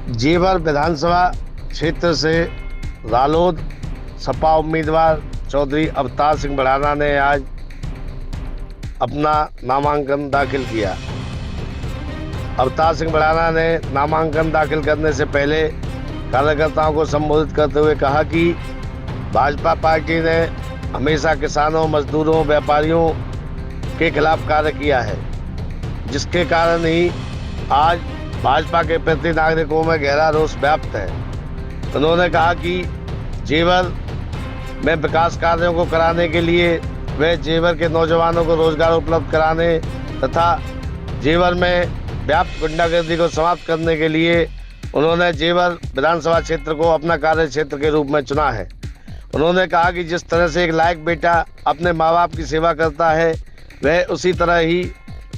जेवर विधानसभा क्षेत्र से रालोद सपा उम्मीदवार चौधरी अवतार सिंह बढ़ाना ने आज अपना नामांकन दाखिल किया। अवतार सिंह बढ़ाना ने नामांकन दाखिल करने से पहले कार्यकर्ताओं को संबोधित करते हुए कहा कि भाजपा पार्टी ने हमेशा किसानों, मजदूरों, व्यापारियों के खिलाफ कार्य किया है, जिसके कारण ही आज भाजपा के प्रति नागरिकों में गहरा रोष व्याप्त है। उन्होंने कहा कि जेवर में विकास कार्यों को कराने के लिए वे जेवर के नौजवानों को रोजगार उपलब्ध कराने तथा जेवर में व्याप्त गुंडागर्दी को समाप्त करने के लिए उन्होंने जेवर विधानसभा क्षेत्र को अपना कार्य क्षेत्र के रूप में चुना है। उन्होंने कहा कि जिस तरह से एक लायक बेटा अपने माँ बाप की सेवा करता है, वह उसी तरह ही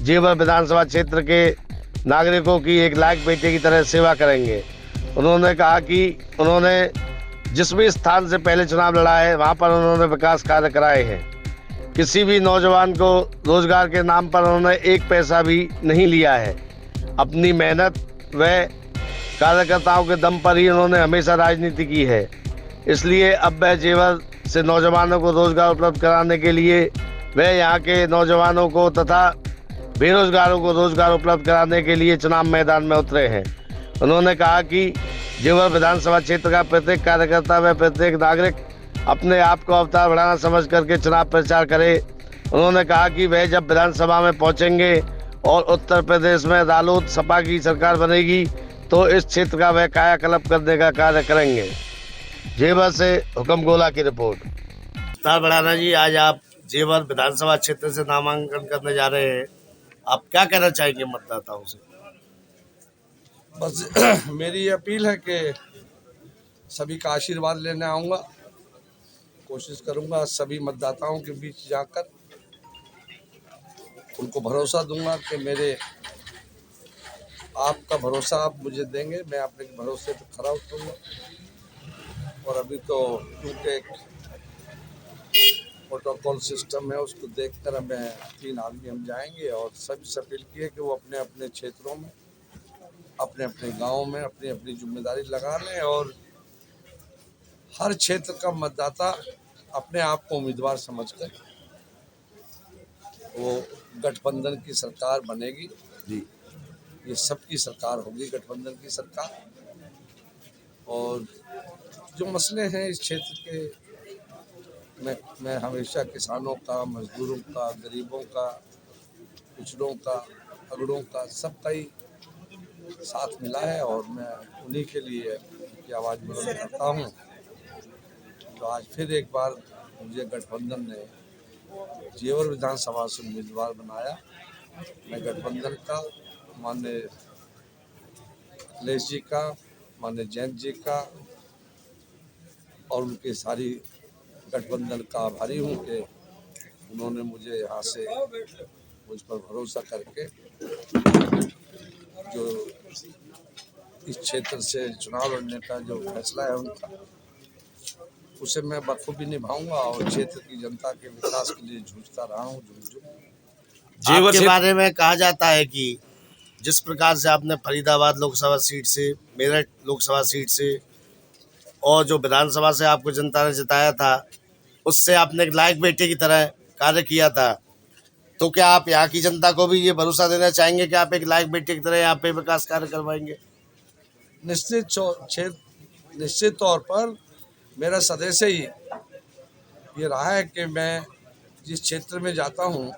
जेवर विधानसभा क्षेत्र के नागरिकों की एक लायक बेटे की तरह सेवा करेंगे। उन्होंने कहा कि उन्होंने जिस भी स्थान से पहले चुनाव लड़ा है, वहाँ पर उन्होंने विकास कार्य कराए हैं। किसी भी नौजवान को रोजगार के नाम पर उन्होंने एक पैसा भी नहीं लिया है। अपनी मेहनत व कार्यकर्ताओं के दम पर ही उन्होंने हमेशा राजनीति की है। इसलिए अब वह जेवर से नौजवानों को रोजगार उपलब्ध कराने के लिए वह यहाँ के नौजवानों को तथा बेरोजगारों को रोजगार उपलब्ध कराने के लिए चुनाव मैदान में उतरे हैं। उन्होंने कहा कि जेवर विधानसभा क्षेत्र का प्रत्येक कार्यकर्ता व प्रत्येक नागरिक अपने आप को अवतार बढ़ाना समझ करके चुनाव प्रचार करे। उन्होंने कहा कि वह जब विधानसभा में पहुंचेंगे और उत्तर प्रदेश में रालोद सपा की सरकार बनेगी तो इस क्षेत्र का वह कायाकल्प करने का कार्य करेंगे। जेवर से हुक्म गोला की रिपोर्ट। अवतार बढ़ाना जी, आज आप जेवर विधानसभा क्षेत्र से नामांकन करने जा रहे हैं, आप क्या कहना चाहेंगे मतदाताओं से? बस मेरी ये अपील है कि सभी का आशीर्वाद लेने आऊँगा। कोशिश करूँगा सभी मतदाताओं के बीच जाकर उनको भरोसा दूंगा कि मेरे आपका भरोसा आप मुझे देंगे, मैं अपने भरोसे पर खरा उतरूँगा। और अभी तो क्योंकि प्रोटोकॉल सिस्टम है, उसको देखकर हमें 3 आदमी हम जाएंगे और सभी से अपील की है कि वो अपने अपने क्षेत्रों में, अपने अपने गाँव में अपनी अपनी जिम्मेदारी लगा लें और हर क्षेत्र का मतदाता अपने आप को उम्मीदवार समझकर वो गठबंधन की सरकार बनेगी जी, ये सबकी सरकार होगी, गठबंधन की सरकार। और जो मसले हैं इस क्षेत्र के मैं हमेशा किसानों का, मजदूरों का, गरीबों का, पिछड़ों का, अगड़ों का, सबका ही साथ मिला है और मैं उन्हीं के लिए उनकी आवाज़ बुलंद करता हूँ। तो आज फिर एक बार मुझे गठबंधन ने जेवर विधानसभा से उम्मीदवार बनाया। मैं गठबंधन का, माननीय अखिलेश जी का, माननीय जयंत जी का और उनके सारी गठबंधन का आभारी हूँ कि उन्होंने मुझे यहाँ से मुझ पर भरोसा करके जो इस क्षेत्र से चुनाव लड़ने का जो फैसला है उनका, उसे मैं बखूबी निभाऊंगा और क्षेत्र की जनता के विकास के लिए जूझता रहा हूँ। जेवर के बारे में कहा जाता है कि जिस प्रकार से आपने फरीदाबाद लोकसभा सीट से, मेरठ लोकसभा सीट से और जो विधानसभा से आपको जनता ने जिताया था, उससे आपने एक लायक बेटे की तरह कार्य किया था। तो क्या आप यहाँ की जनता को भी ये भरोसा देना चाहेंगे कि आप एक लायक बेटे की तरह यहाँ पे विकास कार्य करवाएंगे? निश्चित तौर पर मेरा सदैव से ही ये रहा है कि मैं जिस क्षेत्र में जाता हूँ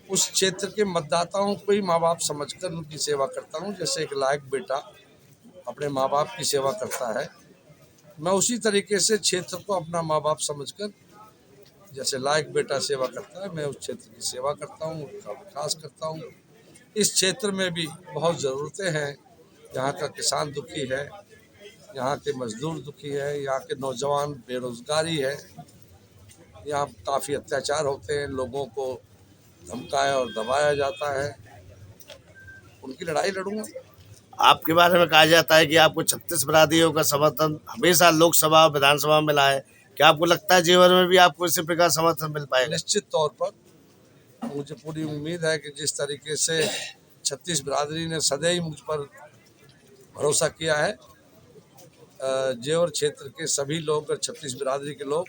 उस क्षेत्र के मतदाताओं को ही माँ बाप समझकर उनकी सेवा करता हूँ। जैसे एक लायक बेटा अपने माँ बाप की सेवा करता है, मैं उसी तरीके से क्षेत्र को अपना माँ बाप समझकर जैसे लायक बेटा सेवा करता है, मैं उस क्षेत्र की सेवा करता हूँ, उसका विकास करता हूँ। इस क्षेत्र में भी बहुत ज़रूरतें हैं। यहाँ का किसान दुखी है, यहाँ के मजदूर दुखी है, यहाँ के नौजवान बेरोजगारी है, यहाँ काफ़ी अत्याचार होते हैं, लोगों को धमकाया और दबाया जाता है। उनकी लड़ाई लड़ूंगा। आपके बारे में कहा जाता है कि आपको 36 बरादरियों का समर्थन हमेशा लोकसभा और विधानसभा में मिला है। क्या आपको लगता है जेवर में भी आपको इसी प्रकार समर्थन मिल पाएगा? निश्चित तौर पर मुझे पूरी उम्मीद है कि जिस तरीके से 36 बिरादरी ने सदैव मुझ पर भरोसा किया है। जेवर क्षेत्र के सभी लोग और 36 बिरादरी के लोग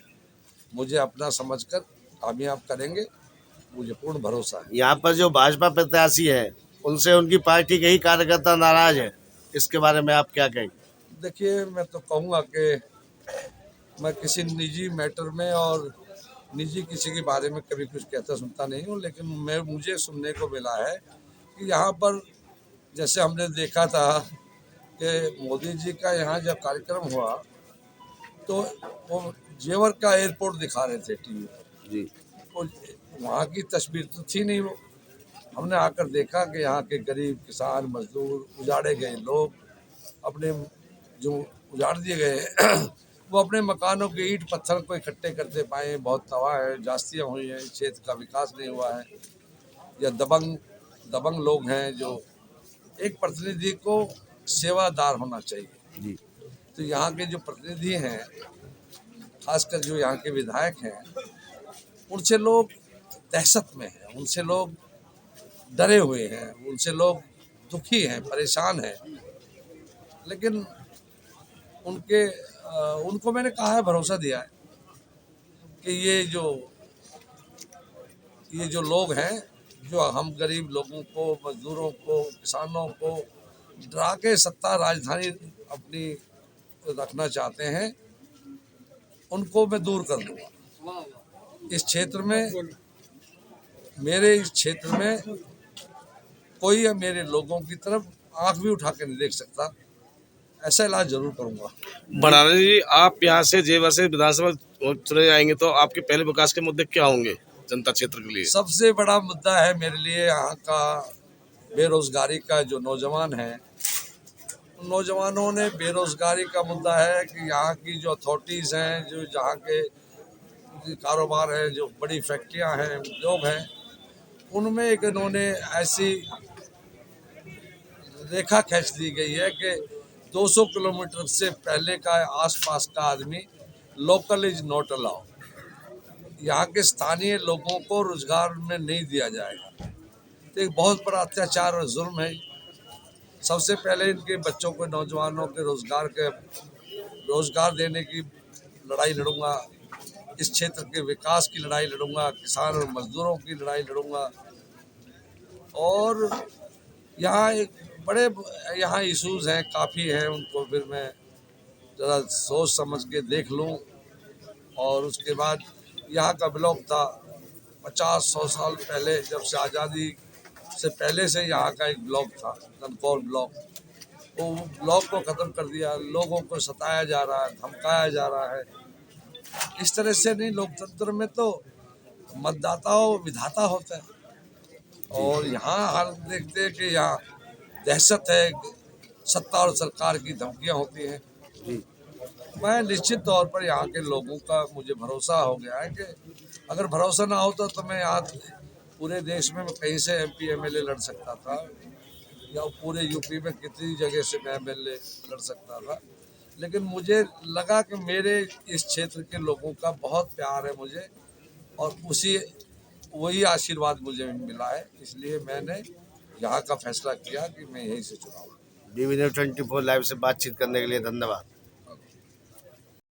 मुझे अपना समझकर कामयाब करेंगे, मुझे पूर्ण भरोसा है। यहाँ पर जो भाजपा प्रत्याशी है उनसे उनकी पार्टी के ही कार्यकर्ता नाराज है, इसके बारे में आप क्या कहेंगे? देखिए, मैं तो कहूँगा कि मैं किसी निजी मैटर में और निजी किसी के बारे में कभी कुछ कहता सुनता नहीं हूँ, लेकिन मुझे सुनने को मिला है कि यहाँ पर जैसे हमने देखा था कि मोदी जी का यहाँ जब कार्यक्रम हुआ तो वो जेवर का एयरपोर्ट दिखा रहे थे टीवी पर। जी। तो वहाँ की तस्वीर तो थी नहीं वो। हमने आकर देखा कि यहाँ के गरीब किसान मजदूर उजाड़े गए लोग अपने जो उजाड़ दिए गए वो अपने मकानों के ईंट पत्थर को इकट्ठे करते पाए। बहुत तबाह है, जास्तियाँ हुई हैं, क्षेत्र का विकास नहीं हुआ है। या दबंग लोग हैं जो एक प्रतिनिधि को सेवादार होना चाहिए। जी। तो यहाँ के जो प्रतिनिधि हैं, खासकर जो यहाँ के विधायक हैं, उनसे लोग दहशत में हैं, उनसे लोग डरे हुए हैं, उनसे लोग दुखी हैं, परेशान हैं। लेकिन उनको मैंने कहा है, भरोसा दिया है कि ये जो लोग हैं, जो हम गरीब लोगों को, मजदूरों को, किसानों को डरा के सत्ता राजधानी अपनी रखना चाहते हैं, उनको मैं दूर कर दूंगा। इस क्षेत्र में, मेरे इस क्षेत्र में कोई मेरे लोगों की तरफ आंख भी उठा के नहीं देख सकता। ऐसा इलाज जरूर करूंगा। भंडारी जी, आप यहाँ से जेवर से विधानसभा चुने जाएंगे तो आपके पहले विकास के मुद्दे क्या होंगे जनता क्षेत्र के लिए? सबसे बड़ा मुद्दा है मेरे लिए यहाँ का बेरोजगारी का। जो नौजवान हैं, उन नौजवानों ने बेरोजगारी का मुद्दा है कि यहाँ की जो अथॉरिटीज़ हैं, जो जहाँ के कारोबार है, जो बड़ी फैक्ट्रियाँ हैं, उद्योग हैं, उनमें एक इन्होंने ऐसी रेखा खींच दी गई है कि 200 किलोमीटर से पहले का आसपास का आदमी लोकल इज नॉट अलाउ। यहाँ के स्थानीय लोगों को रोजगार में नहीं दिया जाएगा। तो एक बहुत बड़ा अत्याचार और जुल्म है। सबसे पहले इनके बच्चों को, नौजवानों के रोजगार देने की लड़ाई लड़ूंगा। इस क्षेत्र के विकास की लड़ाई लड़ूंगा, किसान और मजदूरों की लड़ाई लड़ूंगा। और यहाँ यहाँ इश्यूज हैं, काफ़ी हैं, उनको फिर मैं ज़रा सोच समझ के देख लूँ। और उसके बाद यहाँ का ब्लॉक था 50-100 साल पहले, जब से आज़ादी से पहले से यहाँ का एक ब्लॉक था, ननकौर ब्लॉक। वो ब्लॉक को ख़त्म कर दिया, लोगों को सताया जा रहा है, धमकाया जा रहा है। इस तरह से नहीं, लोकतंत्र में तो मतदाता विधाता होता है। और यहाँ हाल देखते हैं कि यहाँ दहशत है, सत्ता और सरकार की धमकियाँ होती हैं। मैं निश्चित तौर पर यहाँ के लोगों का मुझे भरोसा हो गया है कि अगर भरोसा ना होता तो मैं यहाँ पूरे देश में कहीं से MP MLA लड़ सकता था, या पूरे यूपी में कितनी जगह से मैं MLA लड़ सकता था। लेकिन मुझे लगा कि मेरे इस क्षेत्र के लोगों का बहुत प्यार है मुझे, और वही आशीर्वाद मुझे मिला है। इसलिए मैंने यहाँ का फैसला किया कि मैं यहीं से चुनाव। DV News 24 लाइव से बातचीत करने के लिए धन्यवाद।